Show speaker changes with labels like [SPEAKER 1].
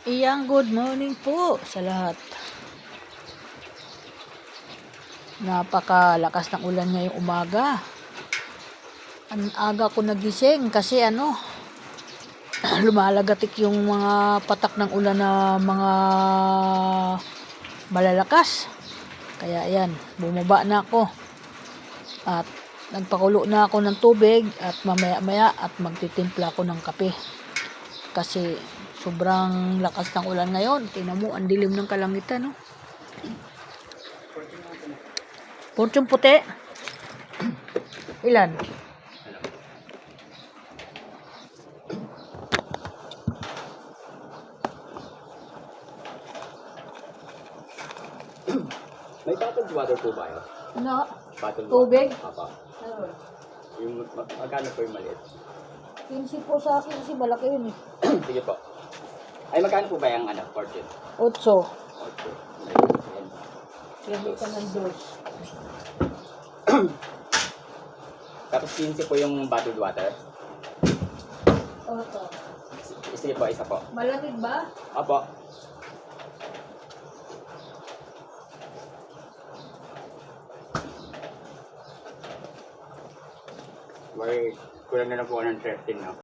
[SPEAKER 1] Iyang good morning po sa lahat. Napakalakas ng ulan ngayong umaga. Ang aga ko nagising kasi lumalagatik yung mga patak ng ulan na mga malalakas. Kaya ayan, bumaba na ako. At nagpakulo na ako ng tubig at mamaya-maya at magtitimpla ako ng kape. Kasi sobrang lakas ng ulan ngayon. Tingnan mo, ang dilim ng kalangitan, no? Fortune puti. Ilan?
[SPEAKER 2] May bottled water po ba yun?
[SPEAKER 1] Ano?
[SPEAKER 2] Bottled
[SPEAKER 1] Tubig?
[SPEAKER 2] water? Apa.
[SPEAKER 1] Meron.
[SPEAKER 2] Yung magkano po yung maliit?
[SPEAKER 1] 15 po sa akin kasi malaki yun eh.
[SPEAKER 2] Sige po. Ay, magkano po ba yung fortune?
[SPEAKER 1] 8.
[SPEAKER 2] Okay.
[SPEAKER 1] Lagi ka ng dos.
[SPEAKER 2] Tapos 15 po yung bottled water.
[SPEAKER 1] Oto.
[SPEAKER 2] Sige po, isa po.
[SPEAKER 1] Malamig ba?
[SPEAKER 2] Apo. May kulang na lang po ng 13 na.